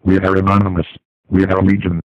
We are anonymous. We are legion.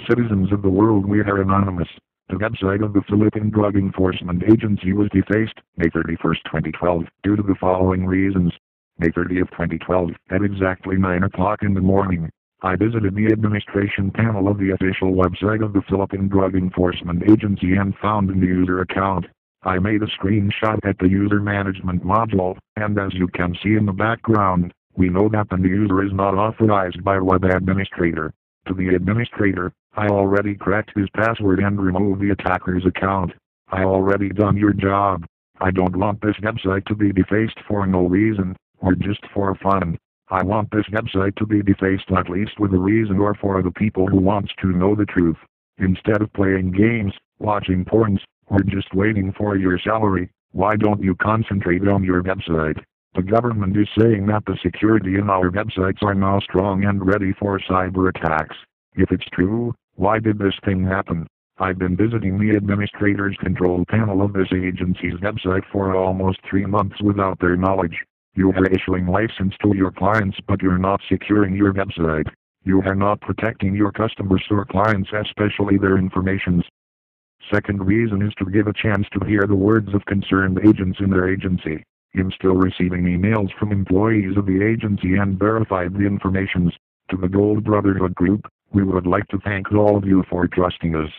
Citizens of the world, we are anonymous. The website of the Philippine Drug Enforcement Agency was defaced May 31st, 2012, due to the following reasons. May 30th, 2012, at exactly 9 o'clock in the morning, I visited the administration panel of the official website of the Philippine Drug Enforcement Agency and found in the user account. I made a screenshot at the user management module, and as you can see in the background, we know that the user is not authorized by web administrator. To the administrator, I already cracked his password and removed the attacker's account. I already done your job. I don't want this website to be defaced for no reason, or just for fun. I want this website to be defaced at least with a reason, or for the people who wants to know the truth. Instead of playing games, watching porns, or just waiting for your salary, why don't you concentrate on your website? The government is saying that the security in our websites are now strong and ready for cyber attacks. If it's true, why did this thing happen? I've been visiting the administrator's control panel of this agency's website for almost 3 months without their knowledge. You are issuing license to your clients, but you're not securing your website. You are not protecting your customers or clients, especially their informations. Second reason is to give a chance to hear the words of concerned agents in their agency. I'm still receiving emails from employees of the agency and verified the informations. To the Gold Brotherhood Group, we would like to thank all of you for trusting us.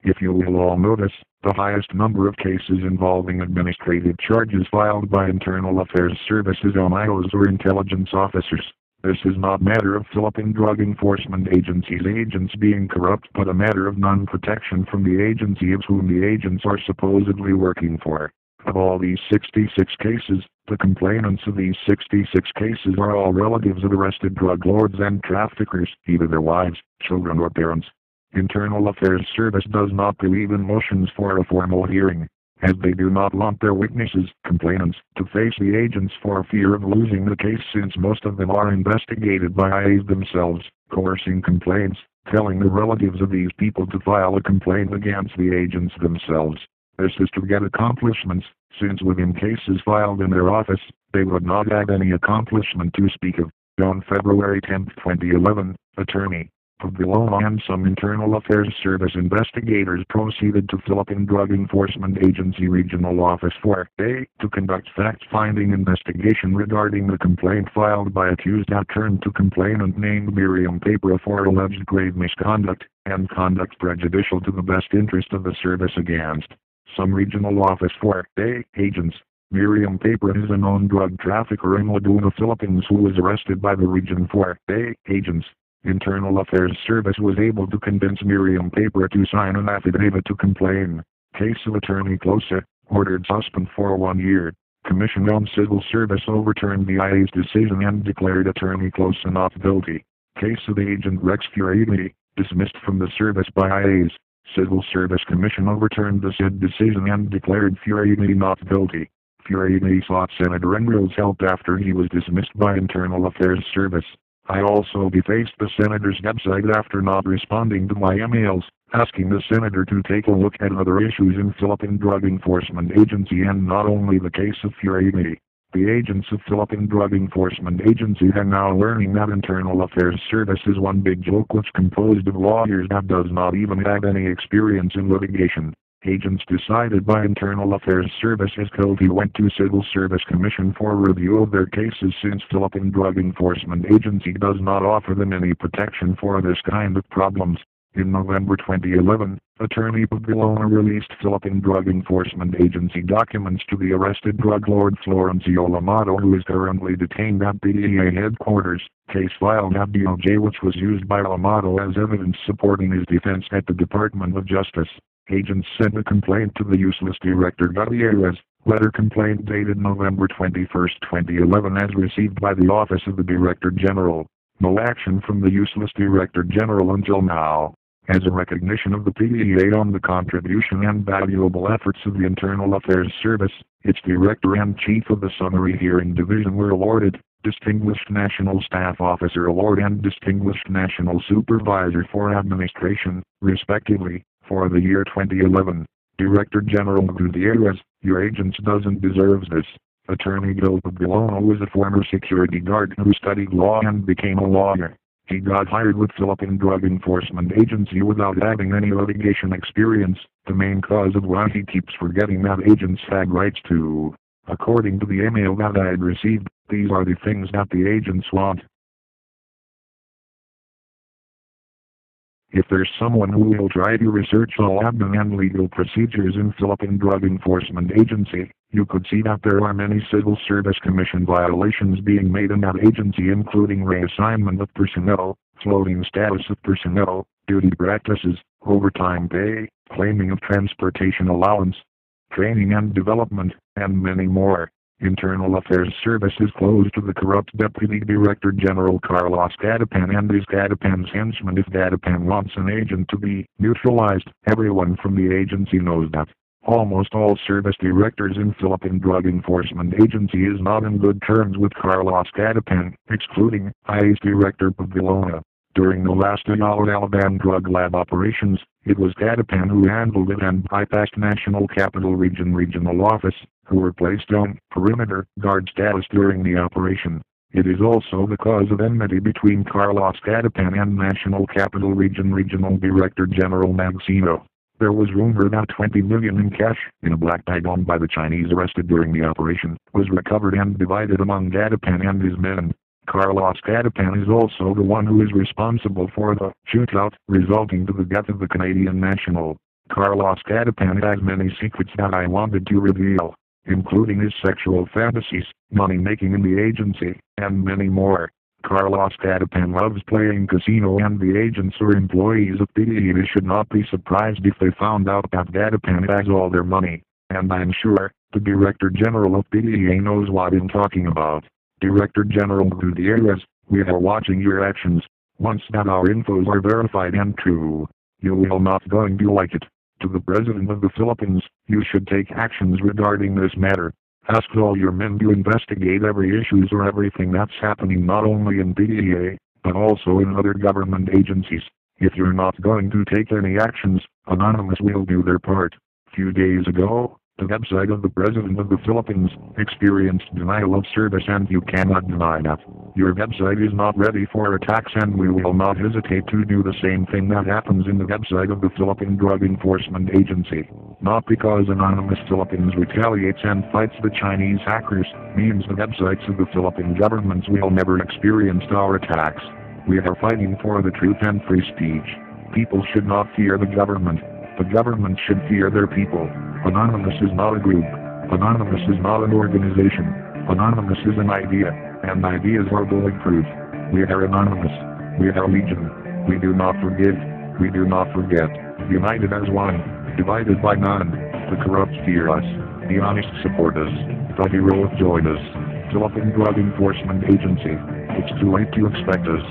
If you will all notice, the highest number of cases involving administrative charges filed by Internal Affairs Services on IOs or intelligence officers. This is not a matter of Philippine Drug Enforcement Agency's agents being corrupt, but a matter of non-protection from the agency of whom the agents are supposedly working for. Of all these 66 cases, the complainants of these 66 cases are all relatives of arrested drug lords and traffickers, either their wives, children or parents. Internal Affairs Service does not believe in motions for a formal hearing, as they do not want their witnesses, complainants, to face the agents for fear of losing the case, since most of them are investigated by IAs themselves, coercing complaints, telling the relatives of these people to file a complaint against the agents themselves. This is to get accomplishments, since within cases filed in their office, they would not have any accomplishment to speak of. On February 10, 2011, Attorney Pagbilon and some Internal Affairs Service investigators proceeded to Philippine Drug Enforcement Agency Regional Office for A. to conduct fact-finding investigation regarding the complaint filed by accused that turned to complainant named Miriam Papra for alleged grave misconduct, and conduct prejudicial to the best interest of the service against some regional office for A. agents. Miriam Papra is a known drug trafficker in Laguna, Philippines, who was arrested by the region for A. agents. Internal Affairs Service was able to convince Miriam Papra to sign an affidavit to complain. Case of Attorney Closa, ordered suspend for 1 year. Commission on Civil Service overturned the IA's decision and declared Attorney Closa not guilty. Case of Agent Rex Furiani, dismissed from the service by IA's Civil Service Commission overturned the said decision and declared Furiani not guilty. Furiani sought Senator Enril's help after he was dismissed by Internal Affairs Service. I also defaced the senator's website after not responding to my emails, asking the senator to take a look at other issues in Philippine Drug Enforcement Agency and not only the case of Furiani. The agents of Philippine Drug Enforcement Agency are now learning that Internal Affairs Service is one big joke which composed of lawyers that does not even have any experience in litigation. Agents decided by Internal Affairs Service as guilty went to Civil Service Commission for review of their cases, since Philippine Drug Enforcement Agency does not offer them any protection for this kind of problems. In November 2011, Attorney Pagbilon released Philippine Drug Enforcement Agency documents to the arrested drug lord Florencio Lamado, who is currently detained at PDEA headquarters. Case filed at DOJ which was used by Lamado as evidence supporting his defense at the Department of Justice. Agents sent a complaint to the useless Director Gutierrez. Letter complaint dated November 21, 2011 as received by the Office of the Director General. No action from the useless Director General until now. As a recognition of the PDEA on the contribution and valuable efforts of the Internal Affairs Service, its Director and Chief of the Summary Hearing Division were awarded Distinguished National Staff Officer Award and Distinguished National Supervisor for Administration, respectively, for the year 2011. Director General Gutierrez, your agents doesn't deserve this. Attorney Gil Pagbilon was a former security guard who studied law and became a lawyer. He got hired with Philippine Drug Enforcement Agency without having any litigation experience, the main cause of why he keeps forgetting that agents have rights too. According to the email that I had received, these are the things that the agents want. If there's someone who will try to research all admin and legal procedures in Philippine Drug Enforcement Agency, you could see that there are many Civil Service Commission violations being made in that agency, including reassignment of personnel, floating status of personnel, duty practices, overtime pay, claiming of transportation allowance, training and development, and many more. Internal Affairs Service is closed to the corrupt Deputy Director General Carlos Gadapan and his Gadapan's henchmen. If Gadapan wants an agent to be neutralized, everyone from the agency knows that. Almost all service directors in Philippine Drug Enforcement Agency is not in good terms with Carlos Gadapan, excluding IA's Director Pagbilon. During the last Alabama drug lab operations, it was Gadapan who handled it and bypassed National Capital Region Regional Office, who were placed on perimeter guard status during the operation. It is also the cause of enmity between Carlos Gadapan and National Capital Region Regional Director General Magsino. There was rumor that 20 million in cash, in a black bag owned by the Chinese arrested during the operation, was recovered and divided among Gadapan and his men. Carlos Gadapan is also the one who is responsible for the shootout resulting to the death of the Canadian national. Carlos Gadapan has many secrets that I wanted to reveal, including his sexual fantasies, money making in the agency, and many more. Carlos Catapan loves playing casino, and the agents or employees of PDA should not be surprised if they found out that Catapan has all their money. And I'm sure the Director General of PDA knows what I'm talking about. Director General Gutierrez, we are watching your actions. Once that our infos are verified and true, you will not going to like it. To the President of the Philippines, you should take actions regarding this matter. Ask all your men to investigate every issues or everything that's happening not only in PDA, but also in other government agencies. If you're not going to take any actions, Anonymous will do their part. Few days ago, the website of the President of the Philippines experienced denial of service, and you cannot deny that. Your website is not ready for attacks, and we will not hesitate to do the same thing that happens in the website of the Philippine Drug Enforcement Agency. Not because Anonymous Philippines retaliates and fights the Chinese hackers means the websites of the Philippine governments will never experience our attacks. We are fighting for the truth and free speech. People should not fear the government. The government should fear their people. Anonymous is not a group. Anonymous is not an organization. Anonymous is an idea, and ideas are bulletproof. We are Anonymous. We are Legion. We do not forgive. We do not forget. United as one. Divided by none. The corrupt fear us. The honest support us. The heroic join us. Philippine Drug Enforcement Agency. It's too late to expect us.